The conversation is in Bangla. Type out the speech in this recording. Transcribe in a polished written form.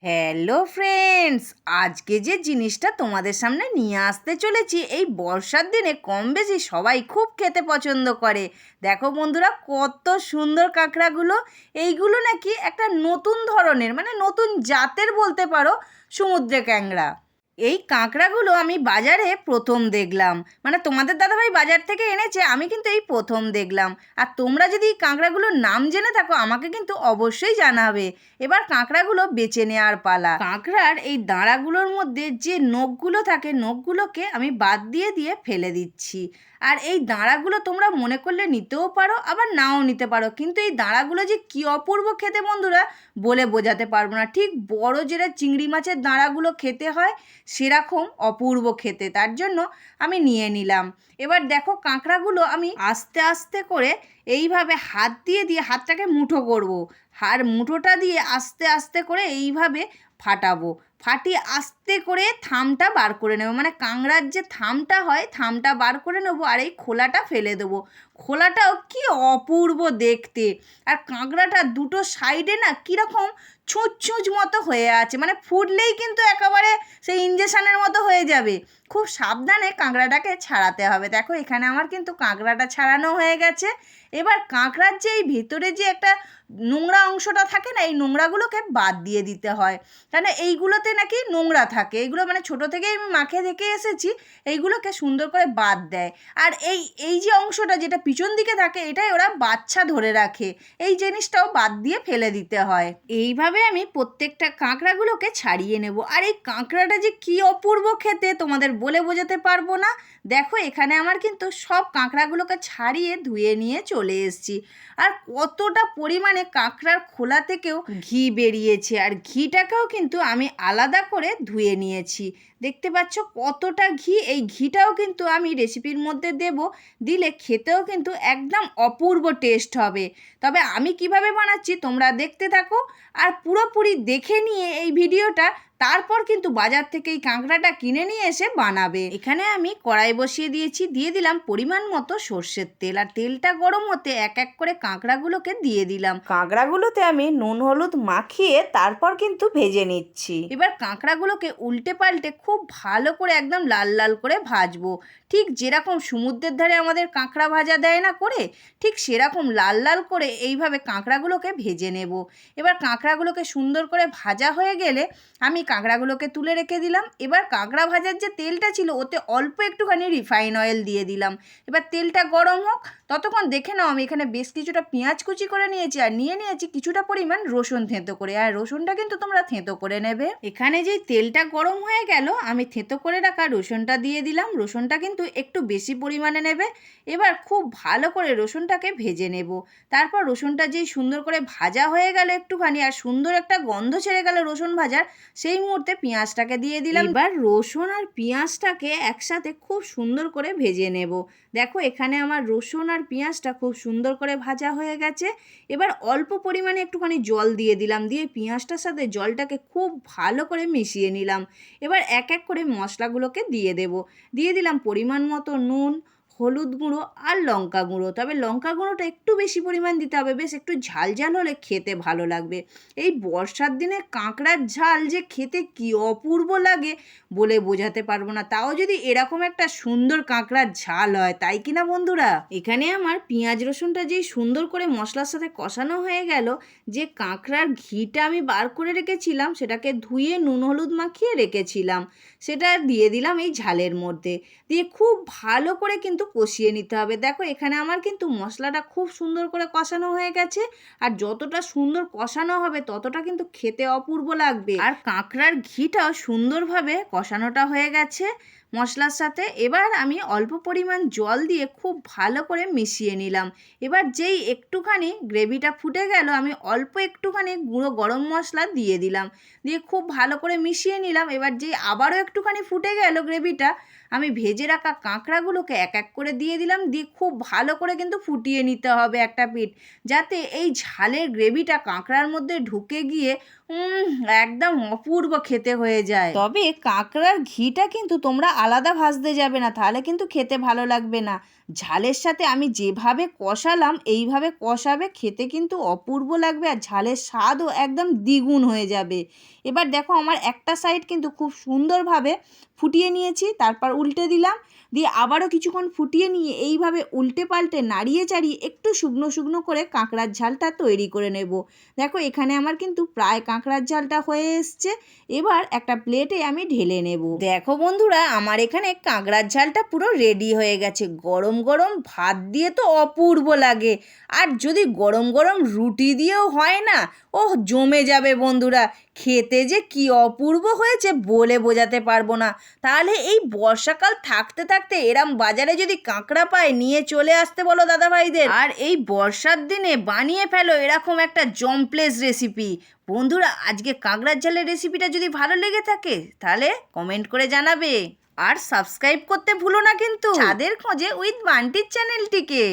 হ্যালো ফ্রেন্ডস, আজকে যে জিনিসটা তোমাদের সামনে নিয়ে আসতে চলেছি এই বর্ষার দিনে কম বেশি সবাই খুব খেতে পছন্দ করে। দেখো বন্ধুরা, কত সুন্দর কাঁকড়াগুলো। এইগুলো নাকি একটা নতুন ধরনের, মানে নতুন জাতের বলতে পারো, সমুদ্রে ক্যাংড়া। এই কাঁকড়াগুলো আমি বাজারে প্রথম দেখলাম, মানে তোমাদের দাদাভাই বাজার থেকে এনেছে, আমি কিন্তু এই প্রথম দেখলাম। আর তোমরা যদি এই কাঁকড়াগুলোর নাম জেনে থাকো আমাকে কিন্তু অবশ্যই জানাবে। এবার কাঁকড়াগুলো বেছে নেওয়ার পালা। কাঁকড়ার এই দাঁড়াগুলোর মধ্যে যে নখগুলো থাকে, নখগুলোকে আমি বাদ দিয়ে দিয়ে ফেলে দিচ্ছি। আর এই দাঁড়াগুলো তোমরা মনে করলে নিতেও পারো, আবার নাও নিতে পারো, কিন্তু এই দাঁড়াগুলো যে কী অপূর্ব খেতে বন্ধুরা, বলে বোঝাতে পারবো না। ঠিক বড় যেটা চিংড়ি মাছের দাঁড়াগুলো খেতে হয় সেরকম অপূর্ব খেতে, তার জন্য আমি নিয়ে নিলাম। এবার দেখো, কাঁকড়াগুলো আমি আস্তে আস্তে করে এইভাবে হাত দিয়ে দিয়ে হাতটাকে মুঠো করব। আর মুঠোটা দিয়ে আস্তে আস্তে করে এইভাবে ফাটাবো। ফাটিয়ে আস্তে করে থামটা বার করে নেবো, মানে কাঁকড়ার যে থামটা হয় থামটা বার করে নেবো, আর এই খোলাটা ফেলে দেবো। খোলাটাও কি অপূর্ব দেখতে। আর কাঁকড়াটা দুটো সাইডে না কীরকম ছুঁচ ছুঁচ মতো হয়ে আছে, মানে ফুটলেই কিন্তু একেবারে সেই ইঞ্জেকশনের মতো হয়ে যাবে। খুব সাবধানে কাঁকড়াটাকে ছাড়াতে হবে। দেখো, এখানে আমার কিন্তু কাঁকড়াটা ছাড়ানো হয়ে গেছে। এবার কাঁকড়ার যে এই ভিতরে যে একটা নোংরা অংশটা থাকে না, এই নোংরাগুলোকে বাদ দিয়ে দিতে হয়, কেন এইগুলোতে নাকি নোংরা থাকে। এইগুলো মানে ছোটো থেকেই আমি মাখে দেখে এসেছি, এইগুলোকে সুন্দর করে বাদ দেয়। আর এই এই যে অংশটা যেটা পিছন দিকে থাকে, এটাই ওরা বাচ্চা ধরে রাখে, এই জিনিসটাও বাদ দিয়ে ফেলে দিতে হয়। এইভাবে আমি প্রত্যেকটা কাঁকড়াগুলোকে ছাড়িয়ে নেব। আর এই কাঁকড়াটা যে কী অপূর্ব খেতে তোমাদের বলে বোঝাতে পারবো না। দেখো, এখানে আমার কিন্তু সব কাঁকড়াগুলোকে ছাড়িয়ে ধুয়ে নিয়ে চলে এসেছি। আর কতটা পরিমাণে কাঁকড়ার খোলা থেকেও ঘি বেরিয়েছে, আর ঘিটাকেও কিন্তু আমি আলাদা করে ধুয়ে নিয়েছি। দেখতে পাচ্ছ কতটা ঘি। এই ঘিটাও কিন্তু আমি রেসিপির মধ্যে দেব, দিলে খেতেও কিন্তু একদম অপূর্ব টেস্ট হবে। তবে আমি কিভাবে বানাচ্ছি তোমরা দেখতে থাকো, আর পুরোপুরি দেখে নিয়ে এই ভিডিওটা তারপর কিন্তু বাজার থেকে এই কাঁকড়াটা কিনে নিয়ে এসে বানাবে। এখানে আমি কড়াই বসিয়ে দিয়েছি, দিয়ে দিলাম পরিমাণ মতো সর্ষের তেল। আর তেলটা গরম হতে এক এক করে কাঁকড়াগুলোকে দিয়ে দিলাম। কাঁকড়াগুলোতে আমি নুন হলুদ মাখিয়ে তারপর কিন্তু ভেজে নিচ্ছি। এবার কাঁকড়াগুলোকে উল্টে পাল্টে খুব ভালো করে একদম লাল লাল করে ভাজবো। ঠিক যেরকম সমুদ্রের ধারে আমাদের কাঁকড়া ভাজা দেয় না করে, ঠিক সেরকম লাল লাল করে এইভাবে কাঁকড়াগুলোকে ভেজে নেব। এবার কাঁকড়াগুলোকে সুন্দর করে ভাজা হয়ে গেলে আমি কাঁকড়াগুলোকে তুলে রেখে দিলাম। এবার কাঁকড়া ভাজার যে তেলটা ছিল ওতে অল্প একটুখানি রিফাইন অয়েল দিয়ে দিলাম। এবার তেলটা গরম হোক, ততক্ষণ দেখে নাও আমি এখানে বেশ কিছুটা পেঁয়াজ কুচি করে নিয়েছি, আর নিয়ে নিয়েছি কিছুটা পরিমাণ রসুন থেঁতো করে। আর রসুনটা কিন্তু তোমরা থেঁতো করে নেবে। এখানে যেই তেলটা গরম হয়ে গেল, আমি থেঁতো করে রাখা রসুনটা দিয়ে দিলাম। রসুনটা কিন্তু একটু বেশি পরিমাণে নেবে। এবার খুব ভালো করে রসুনটাকে ভেজে নেব। তারপর রসুনটা যেই সুন্দর করে ভাজা হয়ে গেল একটুখানি, আর সুন্দর একটা গন্ধ ছেড়ে গেল রসুন ভাজার, সেই মুহূর্তে পেঁয়াজটাকে দিয়ে দিলাম। এবার রসুন আর পেঁয়াজটাকে একসাথে খুব সুন্দর করে ভেজে নেব। দেখো, এখানে আমার রসুন আর পেঁয়াজটা খুব সুন্দর করে ভাজা হয়ে গেছে। এবার অল্প পরিমাণে একটুখানি জল দিয়ে দিলাম, দিয়ে পেঁয়াজটার সাথে জলটাকে খুব ভালো করে মিশিয়ে নিলাম। এবার এক এক করে মশলাগুলোকে দিয়ে দেব। দিয়ে দিলাম পরিমাণ মতো নুন, হলুদ গুঁড়ো আর লঙ্কা গুঁড়ো। তবে লঙ্কা গুঁড়োটা একটু বেশি পরিমাণ দিতে হবে, বেশ একটু ঝাল ঝাল হলে খেতে ভালো লাগবে। এই বর্ষার দিনে কাঁকড়ার ঝাল যে খেতে কী অপূর্ব লাগে বলে বোঝাতে পারবো না, তাও যদি এরকম একটা সুন্দর কাঁকড়ার ঝাল হয়, তাই কিনা বন্ধুরা। এখানে আমার পেঁয়াজ রসুনটা যেই সুন্দর করে মশলার সাথে কষানো হয়ে গেল, যে কাঁকড়ার ঘিটা আমি বার করে রেখেছিলাম, সেটাকে ধুয়ে নুন হলুদ মাখিয়ে রেখেছিলাম, সেটা দিয়ে দিলাম এই ঝালের মধ্যে। দিয়ে খুব ভালো করে কিন্তু কষিয়ে নিতে হবে। দেখো, এখানে আমার কিন্তু মশলাটা খুব সুন্দর করে কষানো হয়ে গেছে। আর যতটা সুন্দর কষানো হবে ততটা কিন্তু খেতে অপূর্ব লাগবে। আর কাঁকড়ার ঘিটাও সুন্দরভাবে কষানোটা হয়ে গেছে মশলার সাথে। এবার আমি অল্প পরিমাণ জল দিয়ে খুব ভালো করে মিশিয়ে নিলাম। এবার যেই একটুখানি গ্রেভিটা ফুটে গেল, আমি অল্প একটুখানি গুঁড়ো গরম মশলা দিয়ে দিলাম, দিয়ে খুব ভালো করে মিশিয়ে নিলাম। এবার যেই আবারও একটুখানি ফুটে গেল গ্রেভিটা, আমি ভেজে রাখা কাঁকড়াগুলোকে এক এক করে দিয়ে দিলাম, দিয়ে খুব ভালো করে কিন্তু ফুটিয়ে নিতে হবে একটা পিঠ, যাতে এই ঝালের গ্রেভিটা কাঁকড়ার মধ্যে ঢুকে গিয়ে একদম অপূর্ব খেতে হয়ে যায়। তবে কাঁকড়ার ঘিটা কিন্তু তোমরা আলাদা ভাজতে যাবে না, তাহলে কিন্তু খেতে ভালো লাগবে না। ঝালের সাথে আমি যেভাবে কষালাম এইভাবে কষাবে, খেতে কিন্তু অপূর্ব লাগবে আর ঝালের স্বাদও একদম দ্বিগুণ হয়ে যাবে। এবার দেখো আমার একটা সাইড কিন্তু খুব সুন্দরভাবে ফুটিয়ে নিয়েছি, তারপর উল্টে দিলাম, দিয়ে আবারও কিছুক্ষণ ফুটিয়ে নিয়ে এইভাবে উল্টে পাল্টে নাড়িয়ে চাড়িয়ে একটু শুকনো শুকনো করে কাঁকড়ার ঝালটা তৈরি করে নেব। দেখো এখানে আমার কিন্তু প্রায় কাঁকড়ার ঝালটা হয়ে এসছে। এবার একটা প্লেটে আমি ঢেলে নেব। দেখো বন্ধুরা, আমার এখানে কাঁকড়ার ঝালটা পুরো রেডি হয়ে গেছে। গরম গরম ভাত দিয়ে তো অপূর্ব লাগে, আর যদি গরম গরম রুটি দিয়েও হয় না, ওহ জমে যাবে বন্ধুরা। খেতে যে কি অপূর্ব হয়েছে বলে বোঝাতে পারবো না। তাহলে এই বর্ষাকাল থাকতে থাকতে এরম বাজারে যদি কাঁকড়া পায়, নিয়ে চলে আসতে বলো দাদা ভাইদের, আর এই বর্ষার দিনে বানিয়ে ফেলো এরকম একটা জম্পলেস রেসিপি। বন্ধুরা, আজকে কাঁকড়ার ঝালের রেসিপিটা যদি ভালো লেগে থাকে তাহলে কমেন্ট করে জানাবে, আর সাবস্ক্রাইব করতে ভুলো না কিন্তু ছাদের খোঁজে উইথ বান্টির চ্যানেলটিকে।